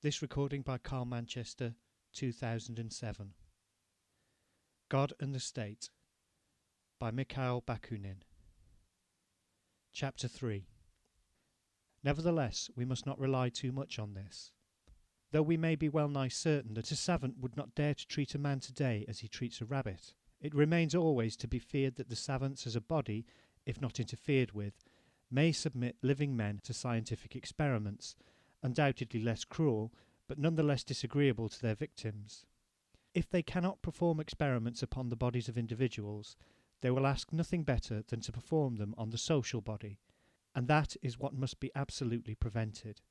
This recording by CarlManchester, 2007. God and the State by Mikhail Bakunin. Chapter 3. Nevertheless, we must not rely too much on this. Though we may be well nigh certain that a savant would not dare to treat a man today as he treats a rabbit, it remains always to be feared that the savants as a body, if not interfered with, may submit living men to scientific experiments, undoubtedly less cruel, but none the less disagreeable to their victims. If they cannot perform experiments upon the bodies of individuals, they will ask nothing better than to perform them on the social body, and that is what must be absolutely prevented.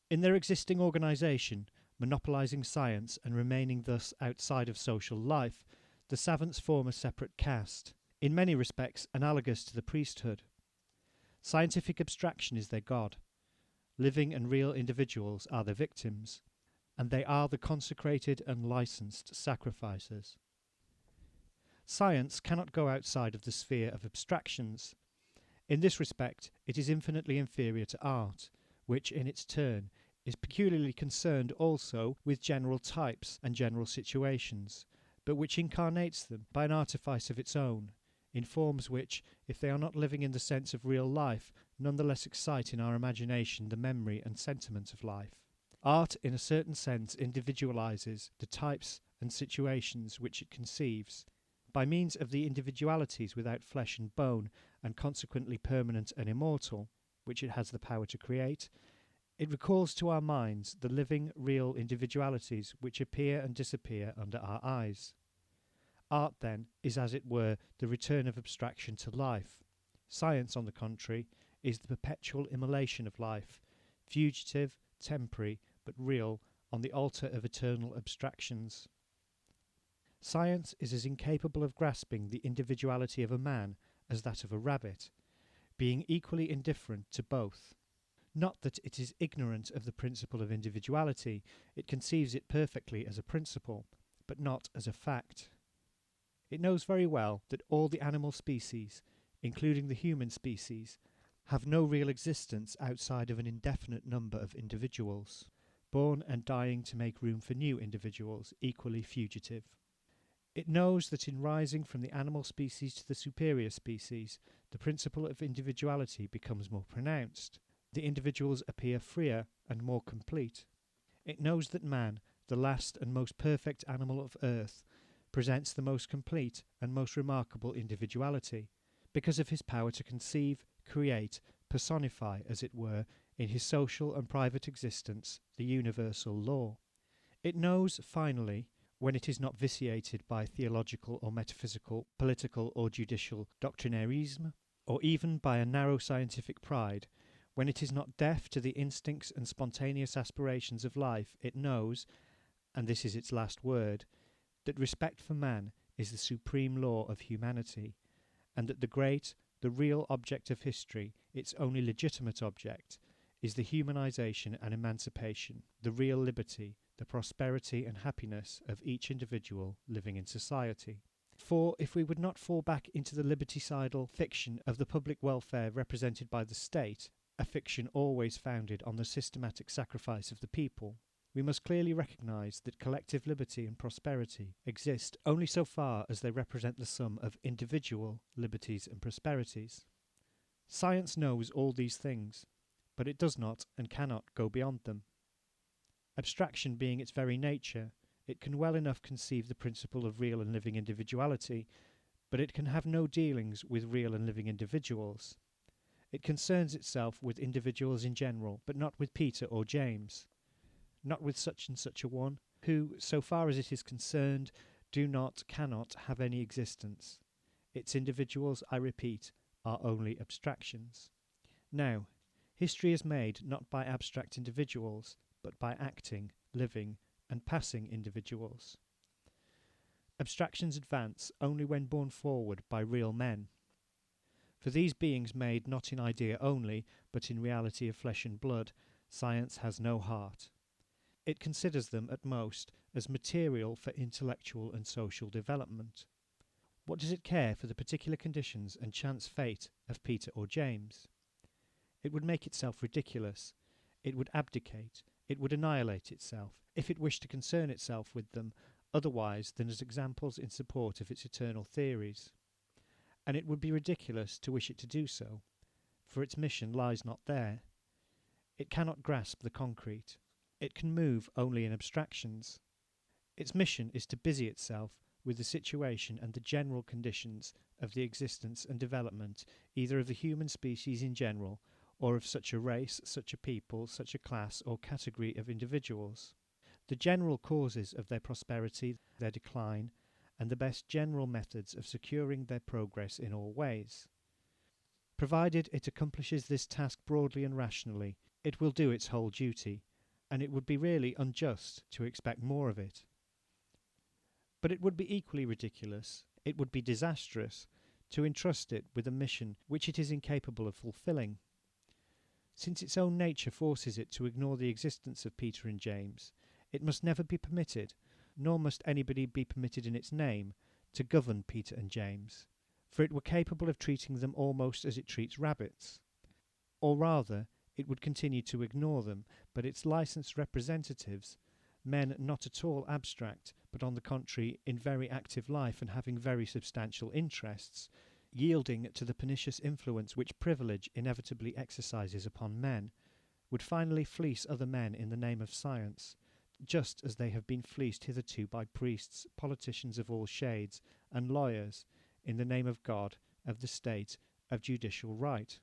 In their existing organisation, monopolising science and remaining thus outside of social life, the savants form a separate caste, in many respects analogous to the priesthood. Scientific abstraction is their god. Living and real individuals are their victims, and they are the consecrated and licensed sacrificers. Science cannot go outside of the sphere of abstractions. In this respect, it is infinitely inferior to art, which in its turn is peculiarly concerned also with general types and general situations, but which incarnates them by an artifice of its own, in forms which, if they are not living in the sense of real life, none the less excite in our imagination the memory and sentiment of life. Art, in a certain sense, individualizes the types and situations which it conceives. By means of the individualities without flesh and bone, and consequently permanent and immortal, which it has the power to create, it recalls to our minds the living, real individualities which appear and disappear under our eyes. Art, then, is as it were the return of abstraction to life. Science, on the contrary, is the perpetual immolation of life, fugitive, temporary, but real, on the altar of eternal abstractions. Science is as incapable of grasping the individuality of a man as that of a rabbit, being equally indifferent to both. Not that it is ignorant of the principle of individuality, it conceives it perfectly as a principle, but not as a fact. It knows very well that all the animal species, including the human species, have no real existence outside of an indefinite number of individuals, born and dying to make room for new individuals, equally fugitive. It knows that in rising from the animal species to the superior species, the principle of individuality becomes more pronounced. The individuals appear freer and more complete. It knows that man, the last and most perfect animal of earth, presents the most complete and most remarkable individuality, because of his power to conceive, create, personify, as it were, in his social and private existence, the universal law. It knows, finally, when it is not vitiated by theological or metaphysical, political or judicial doctrinarisme, or even by a narrow scientific pride, when it is not deaf to the instincts and spontaneous aspirations of life, it knows, and this is its last word, that respect for man is the supreme law of humanity, and that the great, the real object of history, its only legitimate object, is the humanization and emancipation, the real liberty, the prosperity and happiness of each individual living in society. For if we would not fall back into the liberticidal fiction of the public welfare represented by the state, a fiction always founded on the systematic sacrifice of the people, we must clearly recognize that collective liberty and prosperity exist only so far as they represent the sum of individual liberties and prosperities. Science knows all these things, but it does not and cannot go beyond them. Abstraction being its very nature, it can well enough conceive the principle of real and living individuality, but it can have no dealings with real and living individuals. It concerns itself with individuals in general, but not with Peter or James, not with such and such a one, who, so far as it is concerned, do not, cannot have any existence. Its individuals, I repeat, are only abstractions. Now, history is made not by abstract individuals, but by acting, living, and passing individuals. Abstractions advance only when borne forward by real men. For these beings made not in idea only, but in reality of flesh and blood, science has no heart. It considers them at most as material for intellectual and social development. What does it care for the particular conditions and chance fate of Peter or James? It would make itself ridiculous. It would abdicate, It would annihilate itself, if it wished to concern itself with them otherwise than as examples in support of its eternal theories. And it would be ridiculous to wish it to do so, for its mission lies not there. It cannot grasp the concrete. It can move only in abstractions. Its mission is to busy itself with the situation and the general conditions of the existence and development either of the human species in general, or of such a race, such a people, such a class or category of individuals. The general causes of their prosperity, their decline, and the best general methods of securing their progress in all ways. Provided it accomplishes this task broadly and rationally, it will do its whole duty, and it would be really unjust to expect more of it. But it would be equally ridiculous, it would be disastrous, to entrust it with a mission which it is incapable of fulfilling. Since its own nature forces it to ignore the existence of Peter and James, it must never be permitted, nor must anybody be permitted in its name, to govern Peter and James, for it were capable of treating them almost as it treats rabbits. Or rather, it would continue to ignore them, but its licensed representatives, men not at all abstract, but on the contrary in very active life and having very substantial interests, yielding to the pernicious influence which privilege inevitably exercises upon men, would finally fleece other men in the name of science, just as they have been fleeced hitherto by priests, politicians of all shades, and lawyers, in the name of God, of the state, of judicial right.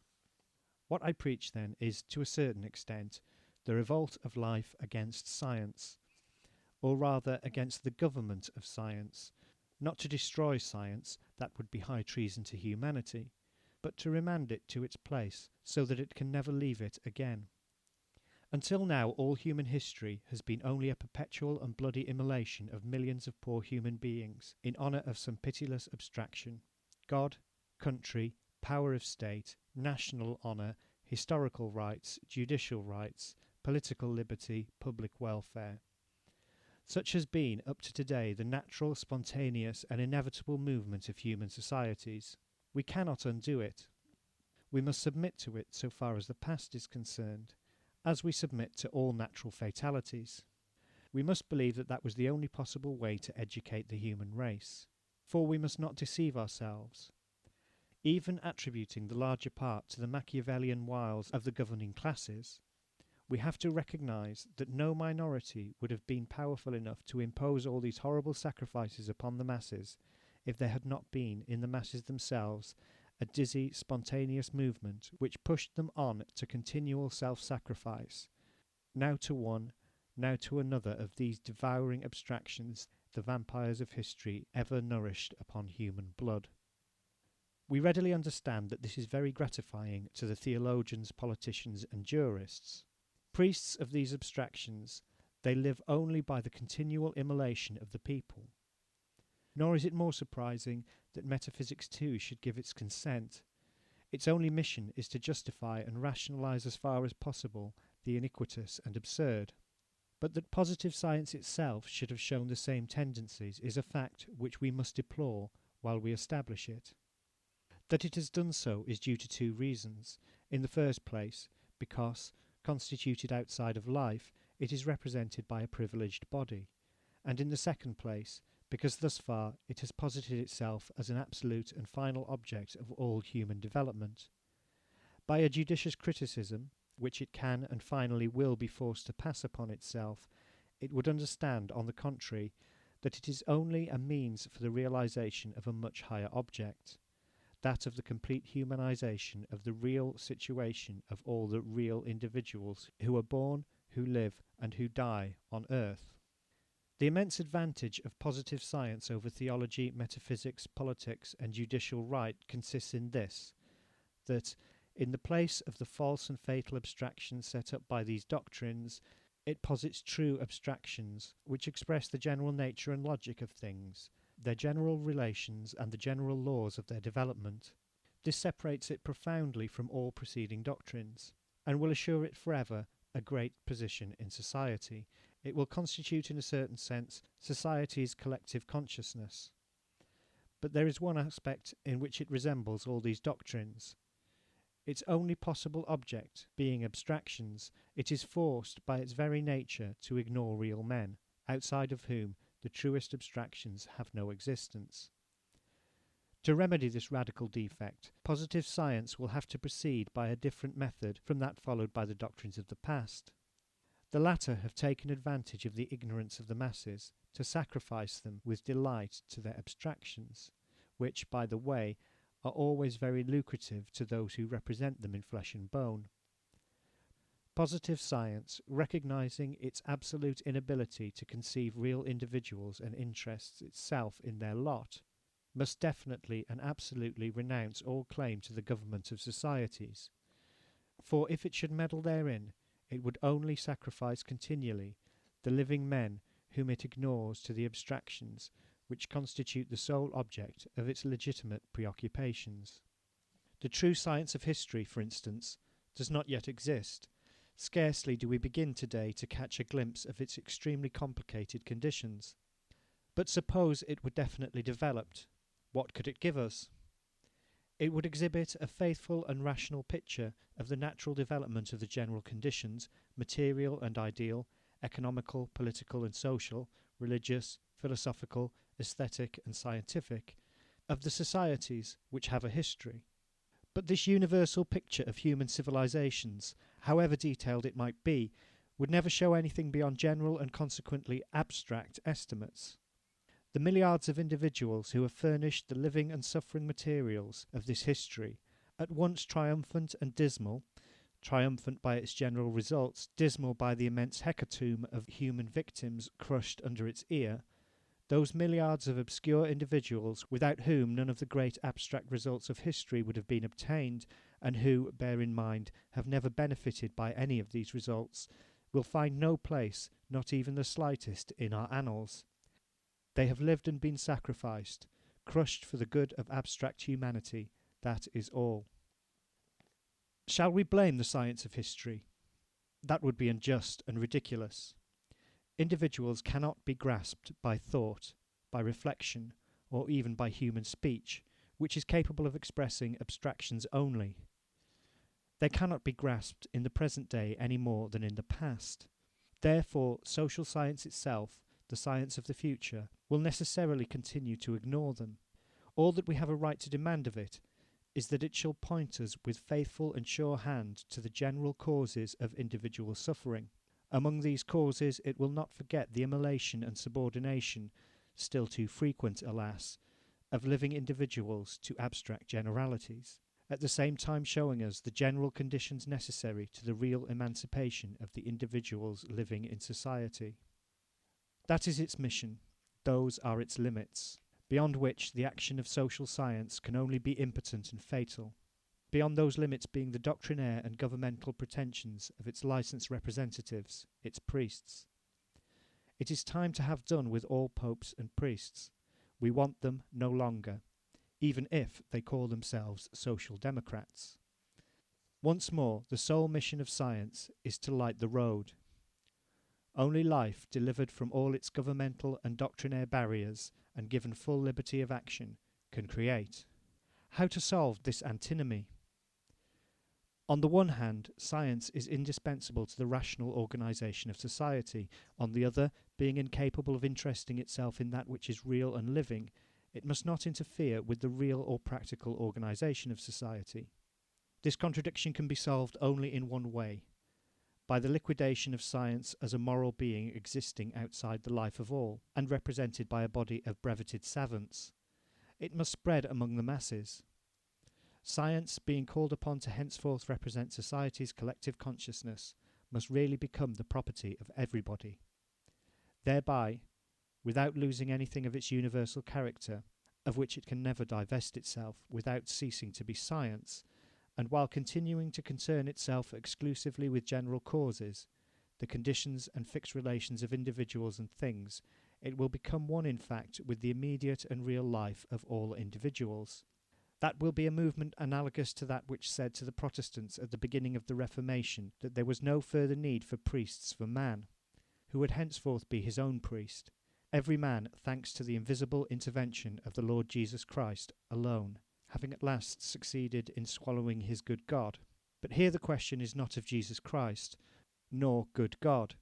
What I preach, then, is, to a certain extent, the revolt of life against science, or rather against the government of science, not to destroy science, that would be high treason to humanity, but to remand it to its place, so that it can never leave it again. Until now all human history has been only a perpetual and bloody immolation of millions of poor human beings, in honour of some pitiless abstraction. God, country, power of state, national honour, historical rights, judicial rights, political liberty, public welfare. Such has been, up to today, the natural, spontaneous and inevitable movement of human societies. We cannot undo it. We must submit to it so far as the past is concerned, as we submit to all natural fatalities. We must believe that that was the only possible way to educate the human race. For we must not deceive ourselves. Even attributing the larger part to the Machiavellian wiles of the governing classes, we have to recognise that no minority would have been powerful enough to impose all these horrible sacrifices upon the masses if there had not been in the masses themselves a dizzy, spontaneous movement which pushed them on to continual self-sacrifice, now to one, now to another of these devouring abstractions, the vampires of history ever nourished upon human blood. We readily understand that this is very gratifying to the theologians, politicians, and jurists. Priests of these abstractions, they live only by the continual immolation of the people. Nor is it more surprising that metaphysics too should give its consent. Its only mission is to justify and rationalize as far as possible the iniquitous and absurd. But that positive science itself should have shown the same tendencies is a fact which we must deplore while we establish it. That it has done so is due to two reasons. In the first place, because, constituted outside of life, it is represented by a privileged body, and in the second place, because thus far it has posited itself as an absolute and final object of all human development. By a judicious criticism, which it can and finally will be forced to pass upon itself, it would understand, on the contrary, that it is only a means for the realization of a much higher object, that of the complete humanization of the real situation of all the real individuals who are born, who live, and who die on earth. The immense advantage of positive science over theology, metaphysics, politics, and judicial right consists in this, that, in the place of the false and fatal abstractions set up by these doctrines, it posits true abstractions, which express the general nature and logic of things, their general relations, and the general laws of their development. This separates it profoundly from all preceding doctrines, and will assure it forever a great position in society. It will constitute, in a certain sense, society's collective consciousness. But there is one aspect in which it resembles all these doctrines. its only possible object being abstractions, it is forced by its very nature to ignore real men, outside of whom the truest abstractions have no existence. To remedy this radical defect, positive science will have to proceed by a different method from that followed by the doctrines of the past. The latter have taken advantage of the ignorance of the masses to sacrifice them with delight to their abstractions, which, by the way, are always very lucrative to those who represent them in flesh and bone. Positive science, recognizing its absolute inability to conceive real individuals and interests itself in their lot, must definitely and absolutely renounce all claim to the government of societies. For if it should meddle therein, it would only sacrifice continually the living men whom it ignores to the abstractions which constitute the sole object of its legitimate preoccupations. The true science of history, for instance, does not yet exist. Scarcely do we begin today to catch a glimpse of its extremely complicated conditions. But suppose it were definitely developed, what could it give us? It would exhibit a faithful and rational picture of the natural development of the general conditions, material and ideal, economical, political and social, religious, philosophical, aesthetic and scientific, of the societies which have a history. But this universal picture of human civilizations, however detailed it might be, would never show anything beyond general and consequently abstract estimates. The milliards of individuals who have furnished the living and suffering materials of this history, at once triumphant and dismal, triumphant by its general results, dismal by the immense hecatomb of human victims crushed under its ear, those milliards of obscure individuals without whom none of the great abstract results of history would have been obtained, and who, bear in mind, have never benefited by any of these results, will find no place, not even the slightest, in our annals. They have lived and been sacrificed, crushed for the good of abstract humanity, that is all. Shall we blame the science of history? That would be unjust and ridiculous. Individuals cannot be grasped by thought, by reflection, or even by human speech, which is capable of expressing abstractions only. They cannot be grasped in the present day any more than in the past. Therefore, social science itself, the science of the future, will necessarily continue to ignore them. All that we have a right to demand of it is that it shall point us with faithful and sure hand to the general causes of individual suffering. Among these causes it will not forget the immolation and subordination, still too frequent, alas, of living individuals to abstract generalities, at the same time showing us the general conditions necessary to the real emancipation of the individuals living in society. That is its mission. Those are its limits, beyond which the action of social science can only be impotent and fatal. Beyond those limits being the doctrinaire and governmental pretensions of its licensed representatives, its priests. It is time to have done with all popes and priests. We want them no longer, even if they call themselves social democrats. Once more, the sole mission of science is to light the road. Only life, delivered from all its governmental and doctrinaire barriers and given full liberty of action, can create. How to solve this antinomy? On the one hand, science is indispensable to the rational organisation of society. On the other, being incapable of interesting itself in that which is real and living, it must not interfere with the real or practical organisation of society. This contradiction can be solved only in one way, by the liquidation of science as a moral being existing outside the life of all, and represented by a body of breveted savants. It must spread among the masses. Science, being called upon to henceforth represent society's collective consciousness, must really become the property of everybody. Thereby, without losing anything of its universal character, of which it can never divest itself, without ceasing to be science, and while continuing to concern itself exclusively with general causes, the conditions and fixed relations of individuals and things, it will become one in fact with the immediate and real life of all individuals. That will be a movement analogous to that which said to the Protestants at the beginning of the Reformation that there was no further need for priests for man, who would henceforth be his own priest, every man thanks to the invisible intervention of the Lord Jesus Christ alone. having at last succeeded in swallowing his good God. But here the question is not of Jesus Christ, nor good God,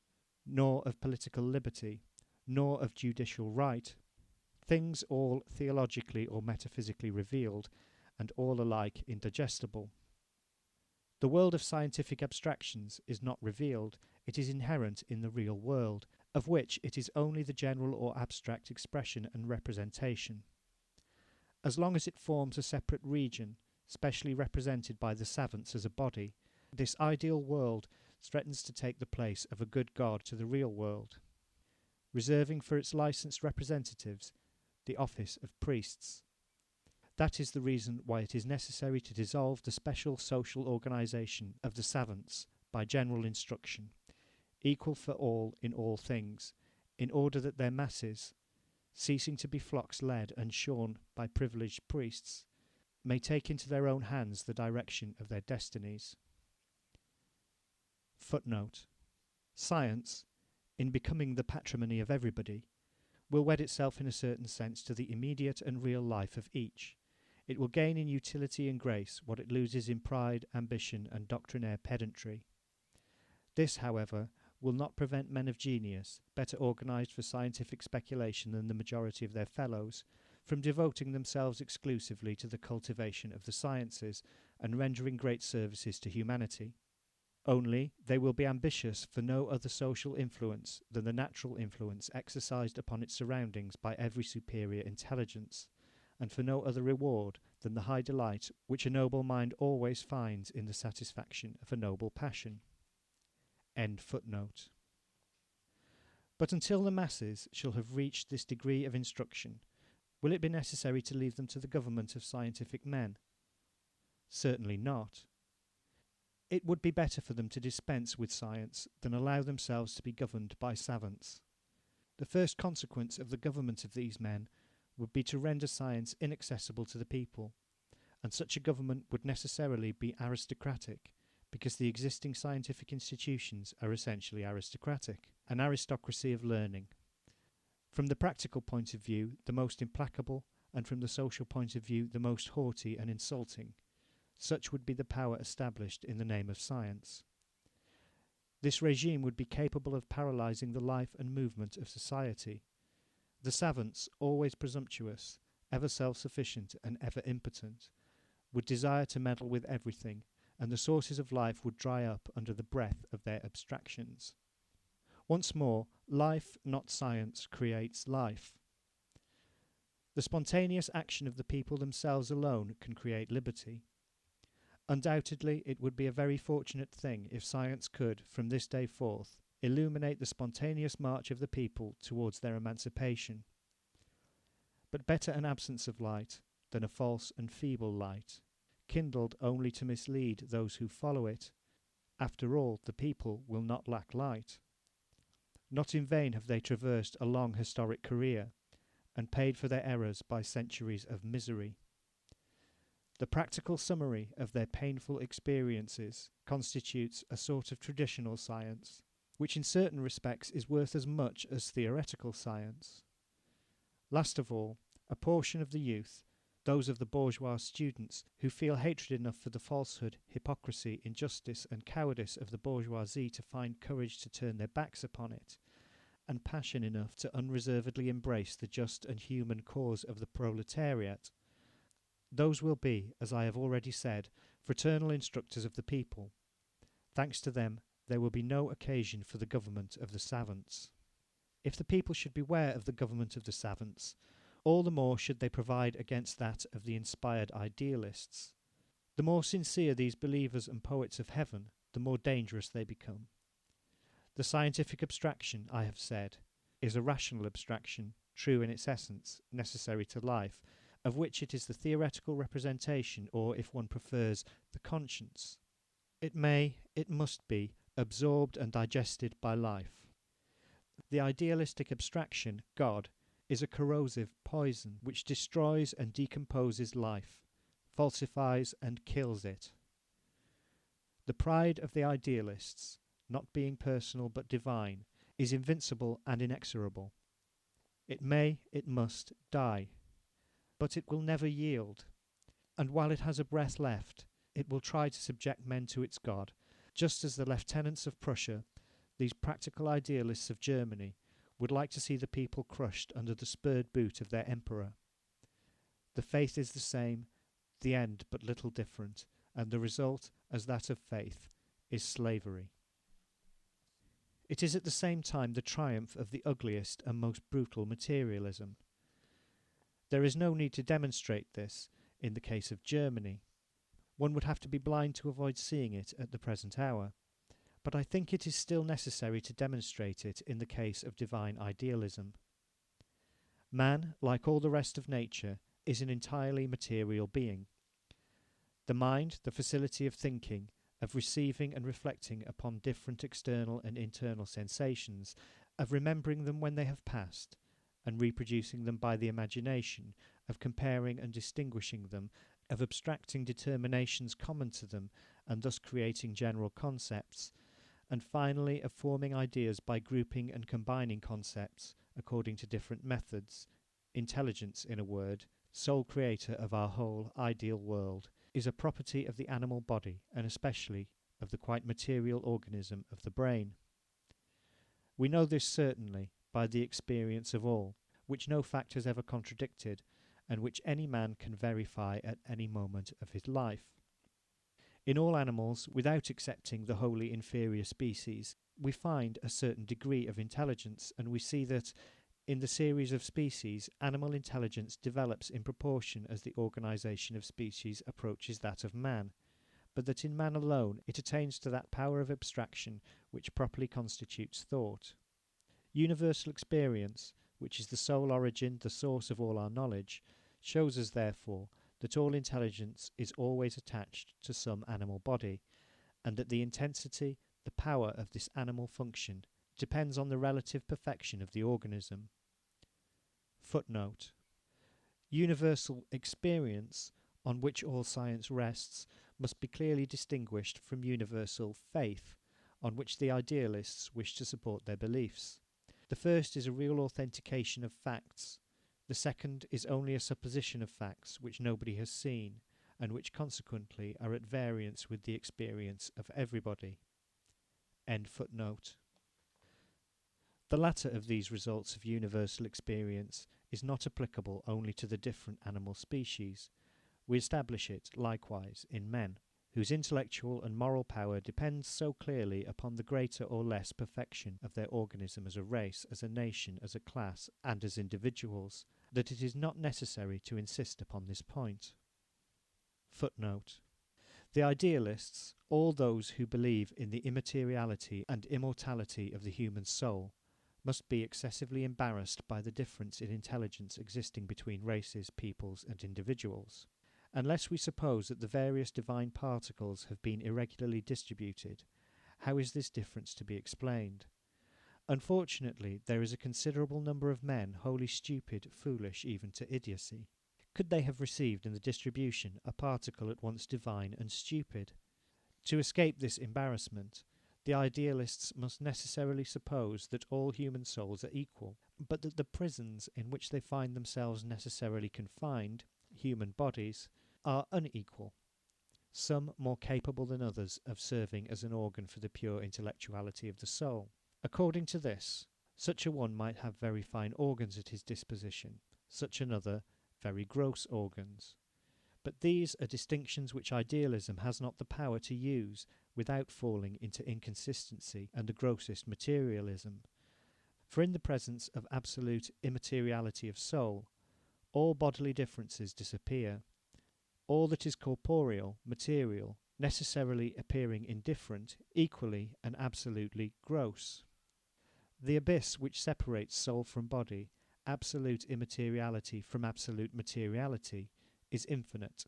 nor of political liberty, nor of judicial right, things all theologically or metaphysically revealed, and all alike indigestible. The world of scientific abstractions is not revealed, it is inherent in the real world, of which it is only the general or abstract expression and representation. As long as it forms a separate region, specially represented by the savants as a body, this ideal world threatens to take the place of a good God to the real world, reserving for its licensed representatives the office of priests. That is the reason why it is necessary to dissolve the special social organization of the savants by general instruction, equal for all in all things, in order that their masses, ceasing to be flocks led and shorn by privileged priests, may take into their own hands the direction of their destinies. Footnote. Science, in becoming the patrimony of everybody, will wed itself in a certain sense to the immediate and real life of each. It will gain in utility and grace what it loses in pride, ambition, and doctrinaire pedantry. This, however, will not prevent men of genius, better organized for scientific speculation than the majority of their fellows, from devoting themselves exclusively to the cultivation of the sciences and rendering great services to humanity. Only they will be ambitious for no other social influence than the natural influence exercised upon its surroundings by every superior intelligence, and for no other reward than the high delight which a noble mind always finds in the satisfaction of a noble passion. End footnote. But until the masses shall have reached this degree of instruction, will it be necessary to leave them to the government of scientific men? Certainly not. It would be better for them to dispense with science than allow themselves to be governed by savants. The first consequence of the government of these men would be to render science inaccessible to the people, and such a government would necessarily be aristocratic, because the existing scientific institutions are essentially aristocratic, an aristocracy of learning. From the practical point of view, the most implacable, and from the social point of view, the most haughty and insulting. Such would be the power established in the name of science. This regime would be capable of paralyzing the life and movement of society. The savants, always presumptuous, ever self-sufficient and ever impotent, would desire to meddle with everything, and the sources of life would dry up under the breath of their abstractions. Once more, life, not science, creates life. The spontaneous action of the people themselves alone can create liberty. Undoubtedly, it would be a very fortunate thing if science could, from this day forth, illuminate the spontaneous march of the people towards their emancipation. But better an absence of light than a false and feeble light, kindled only to mislead those who follow it. After all, the people will not lack light. Not in vain have they traversed a long historic career, and paid for their errors by centuries of misery. The practical summary of their painful experiences constitutes a sort of traditional science, which in certain respects is worth as much as theoretical science. Last of all, a portion of the youth, those of the bourgeois students who feel hatred enough for the falsehood, hypocrisy, injustice and cowardice of the bourgeoisie to find courage to turn their backs upon it, and passion enough to unreservedly embrace the just and human cause of the proletariat, those will be, as I have already said, fraternal instructors of the people. Thanks to them, there will be no occasion for the government of the savants. If the people should beware of the government of the savants, all the more should they provide against that of the inspired idealists. The more sincere these believers and poets of heaven, the more dangerous they become. The scientific abstraction, I have said, is a rational abstraction, true in its essence, necessary to life, of which it is the theoretical representation, or, if one prefers, the conscience. It must be, absorbed and digested by life. The idealistic abstraction, God, is a corrosive poison which destroys and decomposes life, falsifies and kills it. The pride of the idealists, not being personal but divine, is invincible and inexorable. It must die, but it will never yield. and while it has a breath left, it will try to subject men to its God, just as the lieutenants of Prussia, these practical idealists of Germany, would like to see the people crushed under the spurred boot of their emperor. The faith is the same, the end but little different, and the result, as that of faith, is slavery. It is at the same time the triumph of the ugliest and most brutal materialism. There is no need to demonstrate this in the case of Germany. One would have to be blind to avoid seeing it at the present hour. But I think it is still necessary to demonstrate it in the case of divine idealism. Man, like all the rest of nature, is an entirely material being. The mind, the facility of thinking, of receiving and reflecting upon different external and internal sensations, of remembering them when they have passed, and reproducing them by the imagination, of comparing and distinguishing them, of abstracting determinations common to them, and thus creating general concepts, and finally of forming ideas by grouping and combining concepts according to different methods. Intelligence, in a word, sole creator of our whole ideal world, is a property of the animal body, and especially of the quite material organism of the brain. We know this certainly by the experience of all, which no fact has ever contradicted, and which any man can verify at any moment of his life. In all animals, without excepting the wholly inferior species, we find a certain degree of intelligence, and we see that, in the series of species, animal intelligence develops in proportion as the organisation of species approaches that of man, but that in man alone it attains to that power of abstraction which properly constitutes thought. Universal experience, which is the sole origin, the source of all our knowledge, shows us, therefore, that all intelligence is always attached to some animal body, and that the intensity, the power of this animal function depends on the relative perfection of the organism. Footnote. Universal experience, on which all science rests, must be clearly distinguished from universal faith, on which the idealists wish to support their beliefs. The first is a real authentication of facts. The second is only a supposition of facts which nobody has seen, and which consequently are at variance with the experience of everybody. End footnote. The latter of these results of universal experience is not applicable only to the different animal species. We establish it, likewise, in men, whose intellectual and moral power depends so clearly upon the greater or less perfection of their organism as a race, as a nation, as a class, and as individuals, that it is not necessary to insist upon this point. Footnote. The idealists, all those who believe in the immateriality and immortality of the human soul, must be excessively embarrassed by the difference in intelligence existing between races, peoples, and individuals. Unless we suppose that the various divine particles have been irregularly distributed, how is this difference to be explained? Unfortunately, there is a considerable number of men wholly stupid, foolish, even to idiocy. Could they have received in the distribution a particle at once divine and stupid? To escape this embarrassment, the idealists must necessarily suppose that all human souls are equal, but that the prisons in which they find themselves necessarily confined, human bodies, are unequal, some more capable than others of serving as an organ for the pure intellectuality of the soul. According to this, such a one might have very fine organs at his disposition, such another very gross organs. But these are distinctions which idealism has not the power to use without falling into inconsistency and the grossest materialism. For in the presence of absolute immateriality of soul, all bodily differences disappear. All that is corporeal, material, necessarily appearing indifferent, equally and absolutely gross. The abyss which separates soul from body, absolute immateriality from absolute materiality, is infinite.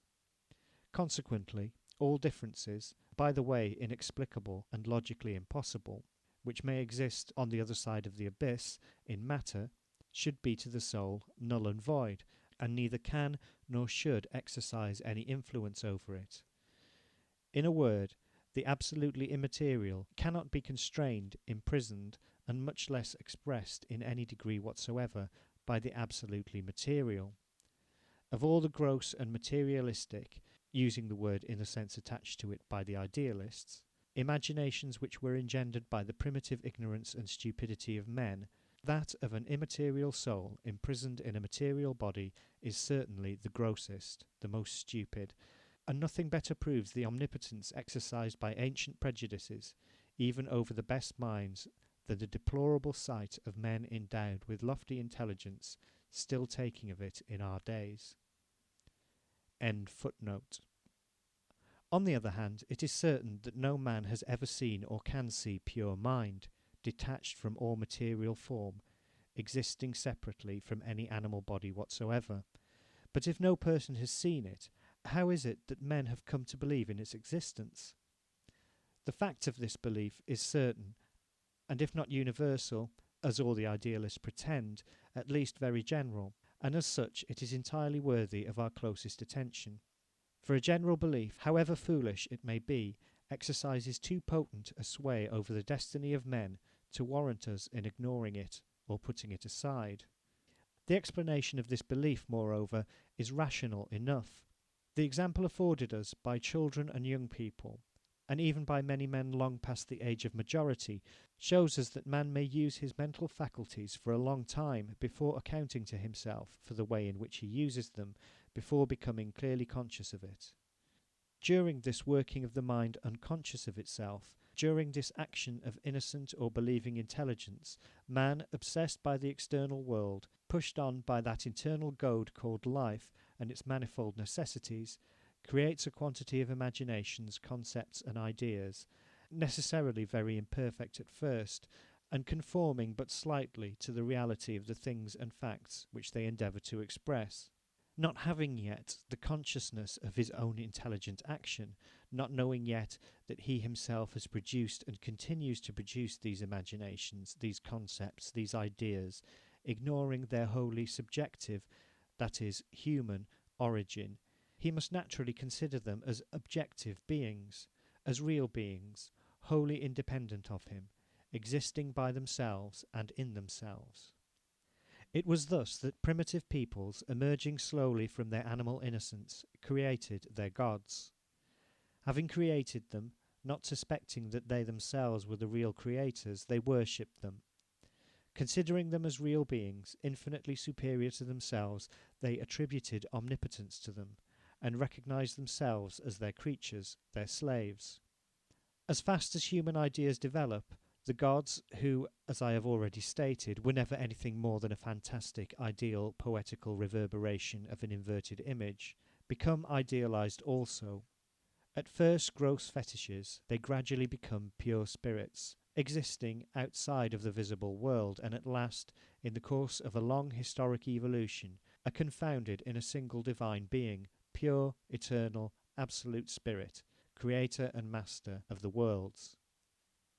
Consequently, all differences, by the way inexplicable and logically impossible, which may exist on the other side of the abyss, in matter, should be to the soul null and void, and neither can nor should exercise any influence over it. In a word, the absolutely immaterial cannot be constrained, imprisoned, and much less expressed in any degree whatsoever by the absolutely material. Of all the gross and materialistic, using the word in the sense attached to it by the idealists, imaginations which were engendered by the primitive ignorance and stupidity of men, that of an immaterial soul imprisoned in a material body is certainly the grossest, the most stupid, and nothing better proves the omnipotence exercised by ancient prejudices, even over the best minds, than the deplorable sight of men endowed with lofty intelligence still taking of it in our days. End footnote. On the other hand, it is certain that no man has ever seen or can see pure mind, detached from all material form, existing separately from any animal body whatsoever. But if no person has seen it, how is it that men have come to believe in its existence? The fact of this belief is certain, and if not universal, as all the idealists pretend, at least very general, and as such it is entirely worthy of our closest attention. For a general belief, however foolish it may be, exercises too potent a sway over the destiny of men to warrant us in ignoring it or putting it aside. The explanation of this belief, moreover, is rational enough. The example afforded us by children and young people, and even by many men long past the age of majority, shows us that man may use his mental faculties for a long time before accounting to himself for the way in which he uses them, before becoming clearly conscious of it. During this working of the mind unconscious of itself, during this action of innocent or believing intelligence, man, obsessed by the external world, pushed on by that internal goad called life and its manifold necessities, creates a quantity of imaginations, concepts and ideas, necessarily very imperfect at first, and conforming but slightly to the reality of the things and facts which they endeavour to express. Not having yet the consciousness of his own intelligent action, not knowing yet that he himself has produced and continues to produce these imaginations, these concepts, these ideas, ignoring their wholly subjective, that is, human, origin, he must naturally consider them as objective beings, as real beings, wholly independent of him, existing by themselves and in themselves. It was thus that primitive peoples, emerging slowly from their animal innocence, created their gods. Having created them, not suspecting that they themselves were the real creators, they worshipped them. Considering them as real beings, infinitely superior to themselves, they attributed omnipotence to them, and recognized themselves as their creatures, their slaves. As fast as human ideas develop, the gods, who, as I have already stated, were never anything more than a fantastic, ideal, poetical reverberation of an inverted image, become idealized also. At first gross fetishes, they gradually become pure spirits, existing outside of the visible world, and at last, in the course of a long historic evolution, are confounded in a single divine being, pure, eternal, absolute spirit, creator and master of the worlds.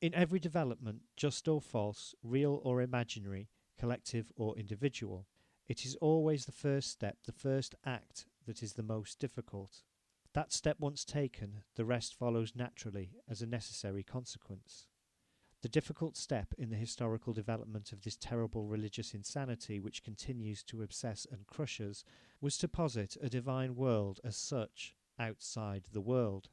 In every development, just or false, real or imaginary, collective or individual, it is always the first step, the first act, that is the most difficult. That step once taken, the rest follows naturally as a necessary consequence. The difficult step in the historical development of this terrible religious insanity which continues to obsess and crush us was to posit a divine world as such, outside the world.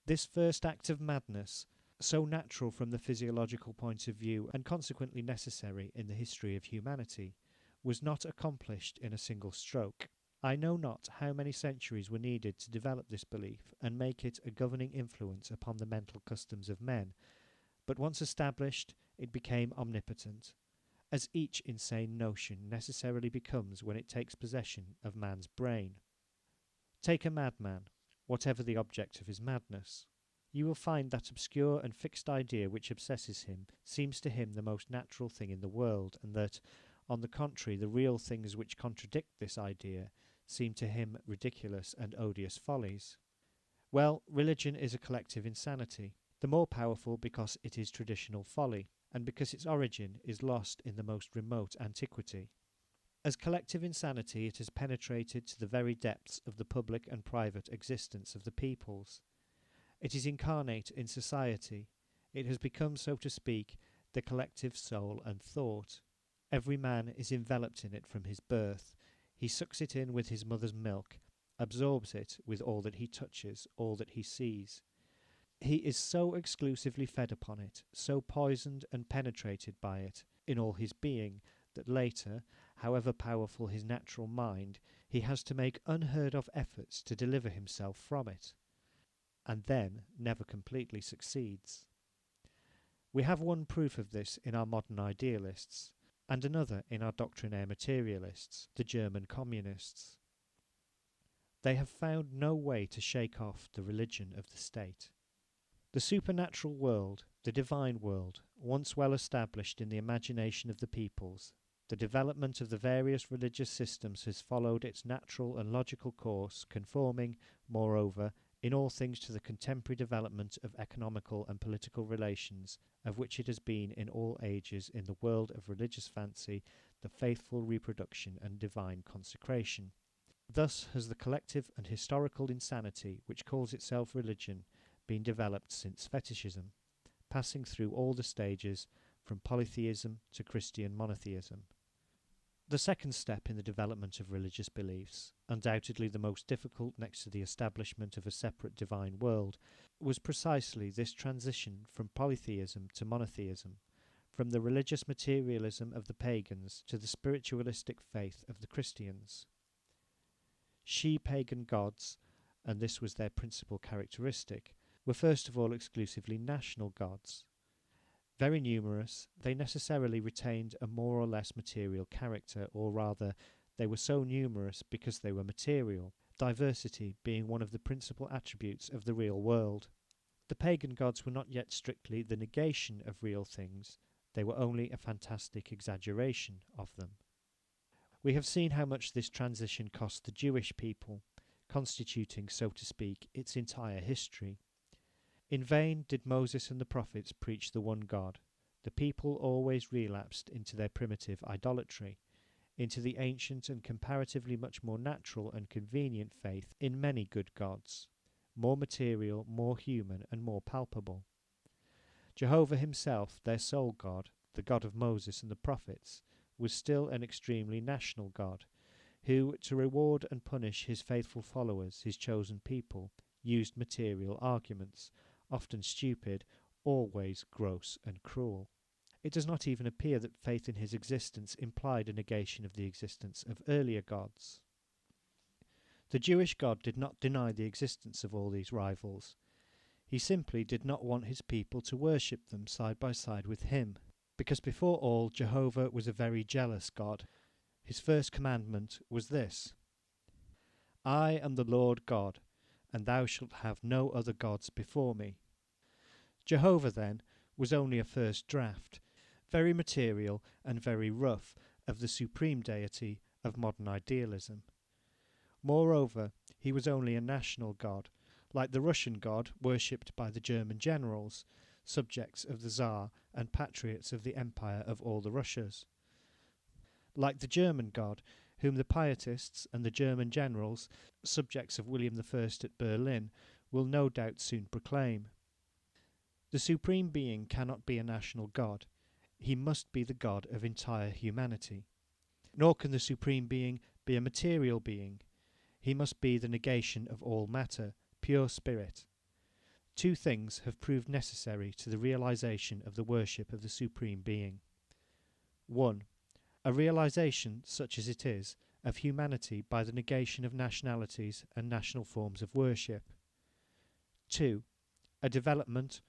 This first act of madness, so natural from the physiological point of view and consequently necessary in the history of humanity, was not accomplished in a single stroke. I know not how many centuries were needed to develop this belief and make it a governing influence upon the mental customs of men, but once established, it became omnipotent, as each insane notion necessarily becomes when it takes possession of man's brain. Take a madman, whatever the object of his madness. You will find that obscure and fixed idea which obsesses him seems to him the most natural thing in the world, and that, on the contrary, the real things which contradict this idea seem to him ridiculous and odious follies. Well, religion is a collective insanity, the more powerful because it is traditional folly, and because its origin is lost in the most remote antiquity. As collective insanity, it has penetrated to the very depths of the public and private existence of the peoples. It is incarnate in society. It has become, so to speak, the collective soul and thought. Every man is enveloped in it from his birth. He sucks it in with his mother's milk, absorbs it with all that he touches, all that he sees. He is so exclusively fed upon it, so poisoned and penetrated by it in all his being, that later, however powerful his natural mind, he has to make unheard of efforts to deliver himself from it, and then never completely succeeds. We have one proof of this in our modern idealists, and another in our doctrinaire materialists, the German communists. They have found no way to shake off the religion of the state. The supernatural world, the divine world, once well established in the imagination of the peoples, the development of the various religious systems has followed its natural and logical course, conforming, moreover, in all things to the contemporary development of economical and political relations, of which it has been in all ages in the world of religious fancy the faithful reproduction and divine consecration. Thus has the collective and historical insanity which calls itself religion been developed since fetishism, passing through all the stages from polytheism to Christian monotheism. The second step in the development of religious beliefs, undoubtedly the most difficult next to the establishment of a separate divine world, was precisely this transition from polytheism to monotheism, from the religious materialism of the pagans to the spiritualistic faith of the Christians. She-pagan gods, and this was their principal characteristic, were first of all exclusively national gods. Very numerous, they necessarily retained a more or less material character, or rather, they were so numerous because they were material, diversity being one of the principal attributes of the real world. The pagan gods were not yet strictly the negation of real things, they were only a fantastic exaggeration of them. We have seen how much this transition cost the Jewish people, constituting, so to speak, its entire history. In vain did Moses and the prophets preach the one God. The people always relapsed into their primitive idolatry, into the ancient and comparatively much more natural and convenient faith in many good gods, more material, more human, and more palpable. Jehovah himself, their sole God, the God of Moses and the prophets, was still an extremely national God, who, to reward and punish his faithful followers, his chosen people, used material arguments, often stupid, always gross and cruel. It does not even appear that faith in his existence implied a negation of the existence of earlier gods. The Jewish God did not deny the existence of all these rivals. He simply did not want his people to worship them side by side with him, because before all Jehovah was a very jealous God. His first commandment was this: I am the Lord God, and thou shalt have no other gods before me. Jehovah, then, was only a first draft, very material and very rough, of the supreme deity of modern idealism. Moreover, he was only a national god, like the Russian god worshipped by the German generals, subjects of the Tsar and patriots of the Empire of all the Russias. Like the German god, whom the pietists and the German generals, subjects of William I at Berlin, will no doubt soon proclaim. The Supreme Being cannot be a national god. He must be the God of entire humanity. Nor can the Supreme Being be a material being. He must be the negation of all matter, pure spirit. Two things have proved necessary to the realization of the worship of the Supreme Being. 1. A realization, such as it is, of humanity by the negation of nationalities and national forms of worship. 2. A development,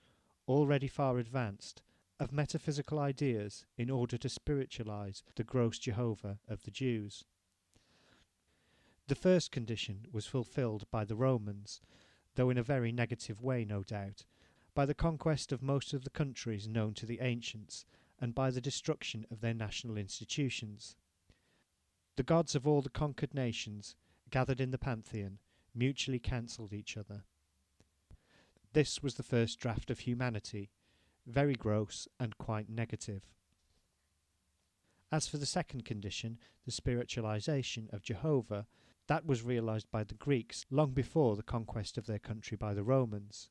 already far advanced, of metaphysical ideas in order to spiritualize the gross Jehovah of the Jews. The first condition was fulfilled by the Romans, though in a very negative way, no doubt, by the conquest of most of the countries known to the ancients, and by the destruction of their national institutions. The gods of all the conquered nations, gathered in the pantheon, mutually cancelled each other. This was the first draft of humanity, very gross and quite negative. As for the second condition, the spiritualization of Jehovah, that was realized by the Greeks long before the conquest of their country by the Romans.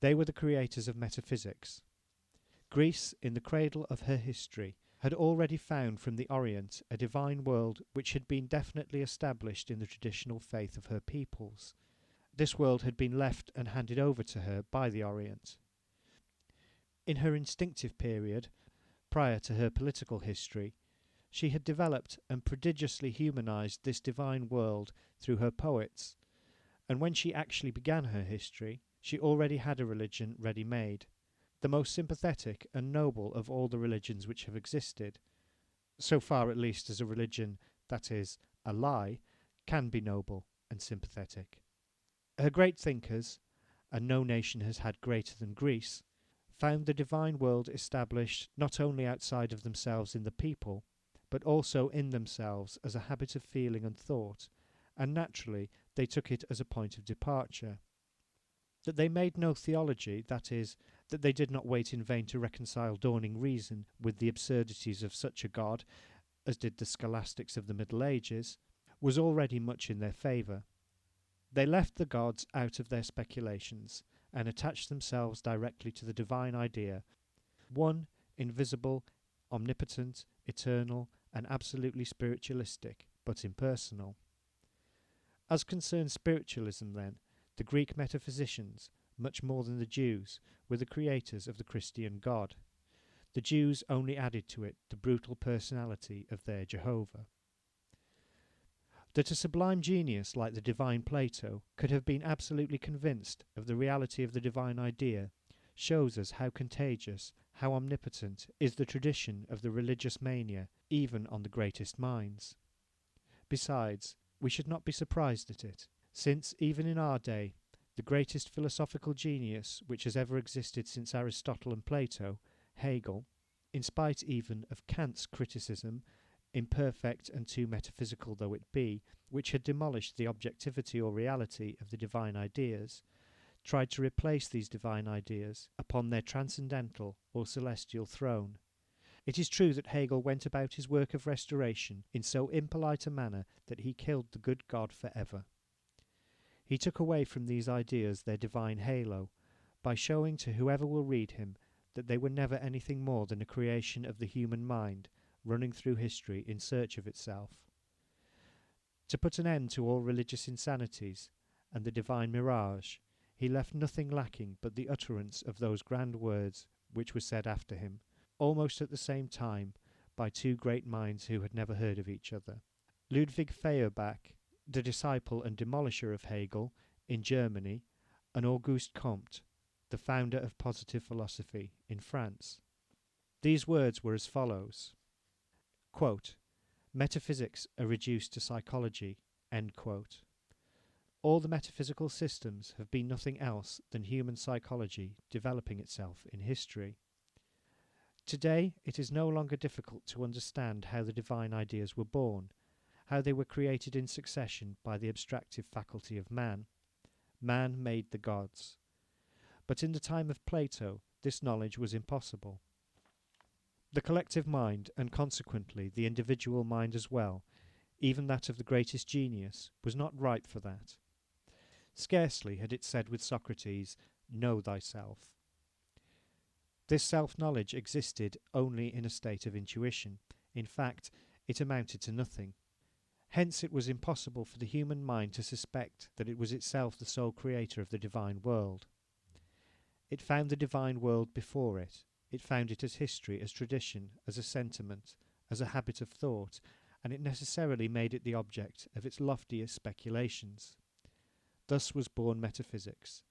They were the creators of metaphysics. Greece, in the cradle of her history, had already found from the Orient a divine world which had been definitely established in the traditional faith of her peoples. This world had been left and handed over to her by the Orient. In her instinctive period, prior to her political history, she had developed and prodigiously humanized this divine world through her poets, and when she actually began her history, she already had a religion ready-made, the most sympathetic and noble of all the religions which have existed, so far at least as a religion, that is, a lie, can be noble and sympathetic. Her great thinkers, and no nation has had greater than Greece, found the divine world established not only outside of themselves in the people, but also in themselves as a habit of feeling and thought, and naturally they took it as a point of departure. That they made no theology, that is, that they did not wait in vain to reconcile dawning reason with the absurdities of such a God, as did the scholastics of the Middle Ages, was already much in their favour. They left the gods out of their speculations, and attached themselves directly to the divine idea, one invisible, omnipotent, eternal, and absolutely spiritualistic, but impersonal. As concerns spiritualism, then, the Greek metaphysicians, much more than the Jews, were the creators of the Christian God. The Jews only added to it the brutal personality of their Jehovah. That a sublime genius like the divine Plato could have been absolutely convinced of the reality of the divine idea shows us how contagious, how omnipotent is the tradition of the religious mania even on the greatest minds. Besides, we should not be surprised at it, since even in our day the greatest philosophical genius which has ever existed since Aristotle and Plato, Hegel, in spite even of Kant's criticism, imperfect and too metaphysical though it be, which had demolished the objectivity or reality of the divine ideas, tried to replace these divine ideas upon their transcendental or celestial throne. It is true that Hegel went about his work of restoration in so impolite a manner that he killed the good God forever. He took away from these ideas their divine halo, by showing to whoever will read him that they were never anything more than a creation of the human mind, running through history in search of itself. To put an end to all religious insanities and the divine mirage, he left nothing lacking but the utterance of those grand words which were said after him, almost at the same time, by two great minds who had never heard of each other. Ludwig Feuerbach, the disciple and demolisher of Hegel in Germany, and Auguste Comte, the founder of positive philosophy in France. These words were as follows, quote, "Metaphysics are reduced to psychology," end quote. All the metaphysical systems have been nothing else than human psychology developing itself in history. Today it is no longer difficult to understand how the divine ideas were born, how they were created in succession by the abstractive faculty of man. Man made the gods. But in the time of Plato, this knowledge was impossible. The collective mind, and consequently the individual mind as well, even that of the greatest genius, was not ripe for that. Scarcely had it said with Socrates, "Know thyself." This self-knowledge existed only in a state of intuition. In fact, it amounted to nothing. Hence it was impossible for the human mind to suspect that it was itself the sole creator of the divine world. It found the divine world before it. It found it as history, as tradition, as a sentiment, as a habit of thought, and it necessarily made it the object of its loftiest speculations. Thus was born metaphysics,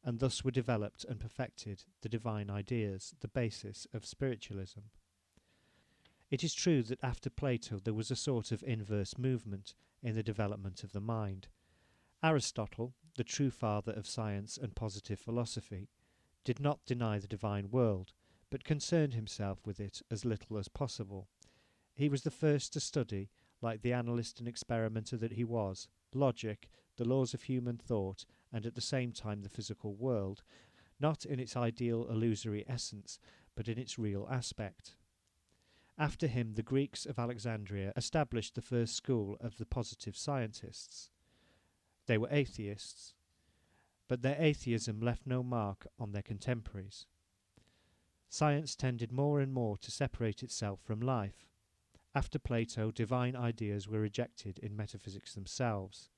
and thus were developed and perfected the divine ideas, the basis of spiritualism. It is true that after Plato there was a sort of inverse movement in the development of the mind. Aristotle, the true father of science and positive philosophy, did not deny the divine world, but concerned himself with it as little as possible. He was the first to study, like the analyst and experimenter that he was, logic, the laws of human thought, and at the same time the physical world, not in its ideal illusory essence, but in its real aspect. After him, the Greeks of Alexandria established the first school of the positive scientists. They were atheists, but their atheism left no mark on their contemporaries. Science tended more and more to separate itself from life. After Plato, divine ideas were rejected in metaphysics themselves.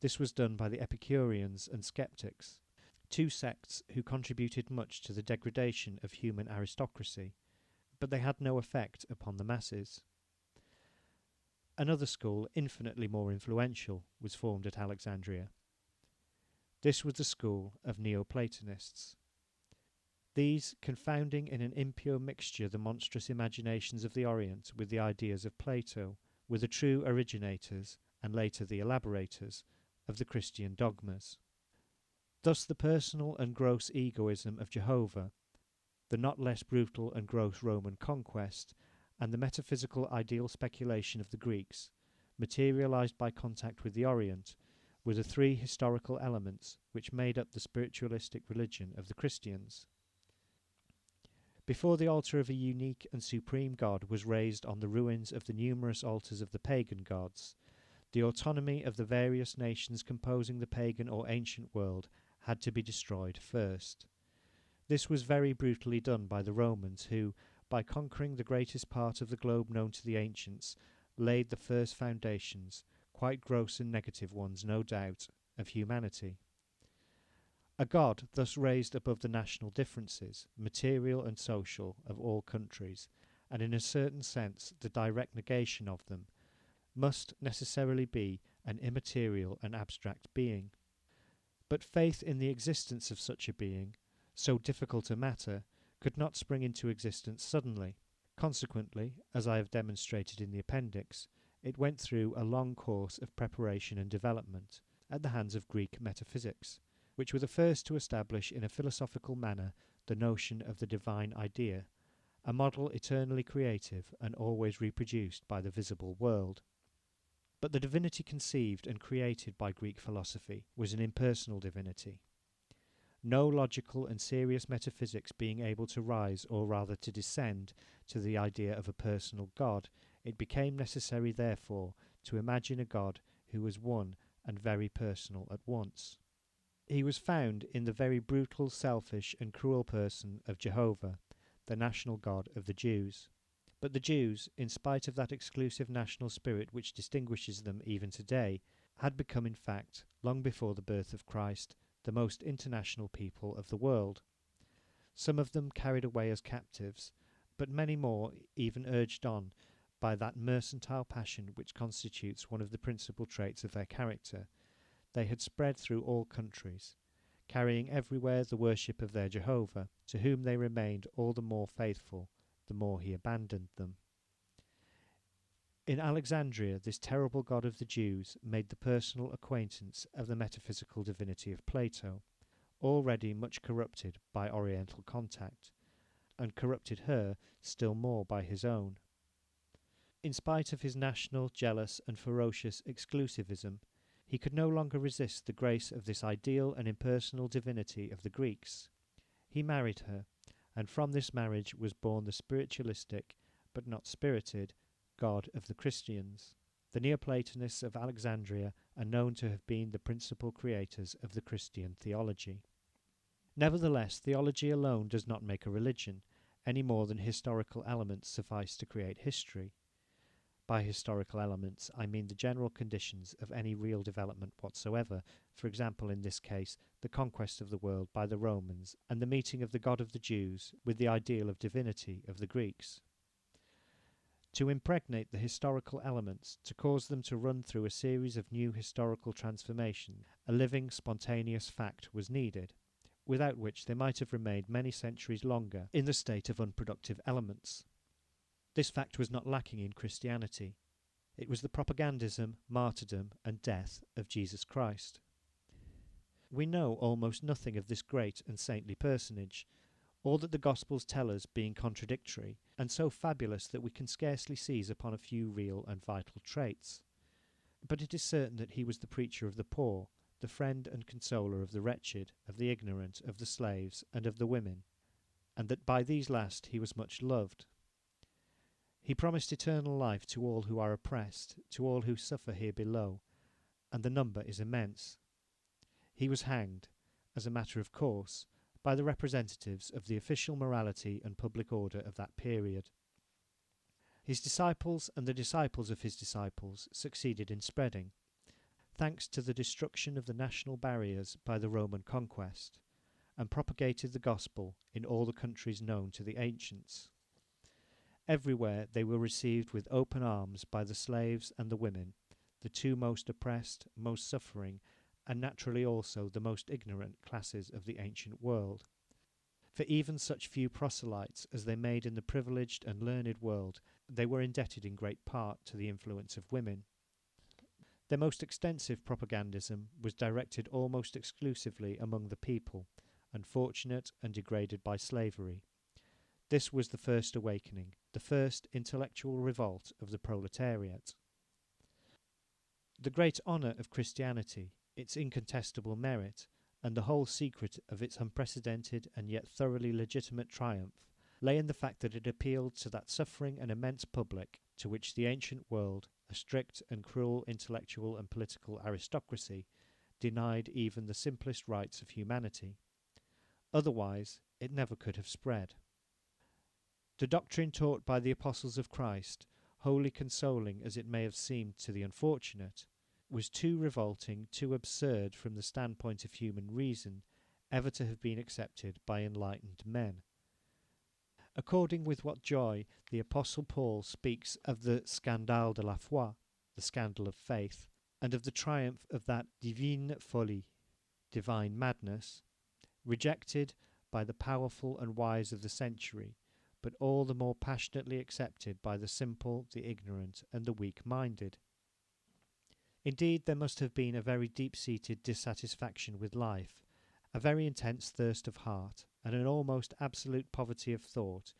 This was done by the Epicureans and Skeptics, two sects who contributed much to the degradation of human aristocracy, but they had no effect upon the masses. Another school, infinitely more influential, was formed at Alexandria. This was the school of Neoplatonists. These, confounding in an impure mixture the monstrous imaginations of the Orient with the ideas of Plato, were the true originators, and later the elaborators, of the Christian dogmas. Thus the personal and gross egoism of Jehovah, the not less brutal and gross Roman conquest, and the metaphysical ideal speculation of the Greeks, materialized by contact with the Orient, were the three historical elements which made up the spiritualistic religion of the Christians. Before the altar of a unique and supreme God was raised on the ruins of the numerous altars of the pagan gods, the autonomy of the various nations composing the pagan or ancient world had to be destroyed first. This was very brutally done by the Romans who, by conquering the greatest part of the globe known to the ancients, laid the first foundations, quite gross and negative ones, no doubt, of humanity. A God thus raised above the national differences, material and social, of all countries, and in a certain sense the direct negation of them, must necessarily be an immaterial and abstract being. But faith in the existence of such a being, so difficult a matter, could not spring into existence suddenly. Consequently, as I have demonstrated in the appendix, it went through a long course of preparation and development at the hands of Greek metaphysics, which were the first to establish in a philosophical manner the notion of the divine idea, a model eternally creative and always reproduced by the visible world. But the divinity conceived and created by Greek philosophy was an impersonal divinity. No logical and serious metaphysics being able to rise, or rather to descend, to the idea of a personal God, it became necessary, therefore, to imagine a God who was one and very personal at once. He was found in the very brutal, selfish, and cruel person of Jehovah, the national God of the Jews. But the Jews, in spite of that exclusive national spirit which distinguishes them even today, had become in fact, long before the birth of Christ, the most international people of the world. Some of them carried away as captives, but many more even urged on by that mercantile passion which constitutes one of the principal traits of their character. They had spread through all countries, carrying everywhere the worship of their Jehovah, to whom they remained all the more faithful the more he abandoned them. In Alexandria, this terrible God of the Jews made the personal acquaintance of the metaphysical divinity of Plato, already much corrupted by Oriental contact, and corrupted her still more by his own. In spite of his national, jealous, and ferocious exclusivism, he could no longer resist the grace of this ideal and impersonal divinity of the Greeks. He married her, and from this marriage was born the spiritualistic, but not spirited, God of the Christians. The Neoplatonists of Alexandria are known to have been the principal creators of the Christian theology. Nevertheless, theology alone does not make a religion, any more than historical elements suffice to create history. By historical elements, I mean the general conditions of any real development whatsoever, for example, in this case, the conquest of the world by the Romans and the meeting of the God of the Jews with the ideal of divinity of the Greeks. To impregnate the historical elements, to cause them to run through a series of new historical transformations, a living, spontaneous fact was needed, without which they might have remained many centuries longer in the state of unproductive elements. This fact was not lacking in Christianity. It was the propagandism, martyrdom, and death of Jesus Christ. We know almost nothing of this great and saintly personage, all that the Gospels tell us being contradictory, and so fabulous that we can scarcely seize upon a few real and vital traits. But it is certain that he was the preacher of the poor, the friend and consoler of the wretched, of the ignorant, of the slaves, and of the women, and that by these last he was much loved. He promised eternal life to all who are oppressed, to all who suffer here below, and the number is immense. He was hanged, as a matter of course, by the representatives of the official morality and public order of that period. His disciples and the disciples of his disciples succeeded in spreading, thanks to the destruction of the national barriers by the Roman conquest, and propagated the gospel in all the countries known to the ancients. Everywhere they were received with open arms by the slaves and the women, the two most oppressed, most suffering, and naturally also the most ignorant classes of the ancient world. For even such few proselytes as they made in the privileged and learned world, they were indebted in great part to the influence of women. Their most extensive propagandism was directed almost exclusively among the people, unfortunate and degraded by slavery. This was the first awakening, the first intellectual revolt of the proletariat. The great honour of Christianity, its incontestable merit, and the whole secret of its unprecedented and yet thoroughly legitimate triumph lay in the fact that it appealed to that suffering and immense public to which the ancient world, a strict and cruel intellectual and political aristocracy, denied even the simplest rights of humanity. Otherwise, it never could have spread. The doctrine taught by the apostles of Christ, wholly consoling as it may have seemed to the unfortunate, was too revolting, too absurd from the standpoint of human reason, ever to have been accepted by enlightened men. According with what joy the Apostle Paul speaks of the scandale de la foi, the scandal of faith, and of the triumph of that divine folie, divine madness, rejected by the powerful and wise of the century, but all the more passionately accepted by the simple, the ignorant, and the weak-minded. Indeed, there must have been a very deep-seated dissatisfaction with life, a very intense thirst of heart, and an almost absolute poverty of thought,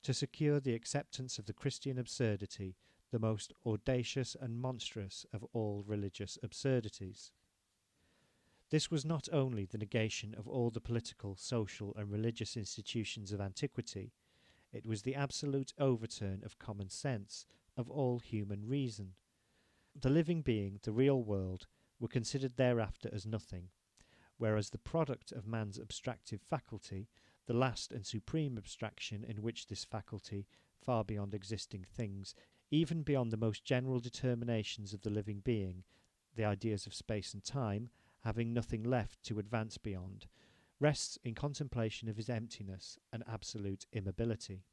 to secure the acceptance of the Christian absurdity, the most audacious and monstrous of all religious absurdities. This was not only the negation of all the political, social, and religious institutions of antiquity, it was the absolute overturn of common sense, of all human reason. The living being, the real world, were considered thereafter as nothing, whereas the product of man's abstractive faculty, the last and supreme abstraction in which this faculty, far beyond existing things, even beyond the most general determinations of the living being, the ideas of space and time, having nothing left to advance beyond, rests in contemplation of his emptiness and absolute immobility.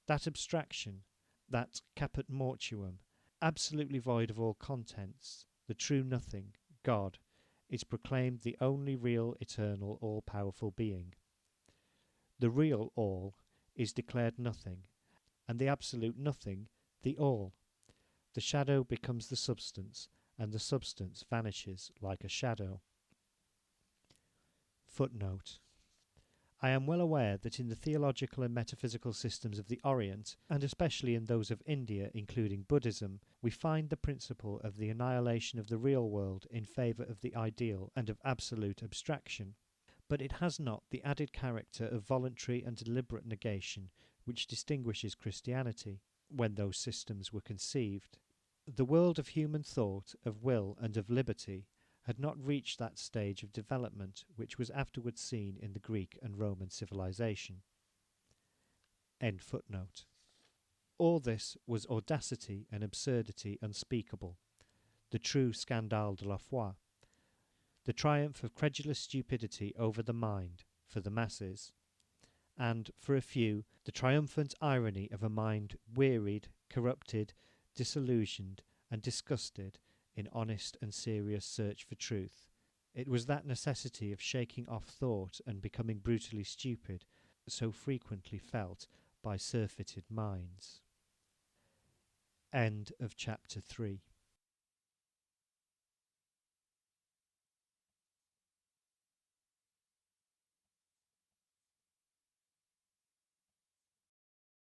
That abstraction, that caput mortuum, absolutely void of all contents, the true nothing, God, is proclaimed the only real, eternal, all-powerful being. The real all is declared nothing, and the absolute nothing the all. The shadow becomes the substance, and the substance vanishes like a shadow. Footnote. I am well aware that in the theological and metaphysical systems of the Orient, and especially in those of India, including Buddhism, we find the principle of the annihilation of the real world in favour of the ideal and of absolute abstraction. But it has not the added character of voluntary and deliberate negation which distinguishes Christianity, when those systems were conceived. The world of human thought, of will, and of liberty had not reached that stage of development which was afterwards seen in the Greek and Roman civilization. End footnote. All this was audacity and absurdity unspeakable, the true scandale de la foi, the triumph of credulous stupidity over the mind, for the masses, and, for a few, the triumphant irony of a mind wearied, corrupted, disillusioned, and disgusted in honest and serious search for truth. It was that necessity of shaking off thought and becoming brutally stupid, so frequently felt by surfeited minds. End of chapter 3.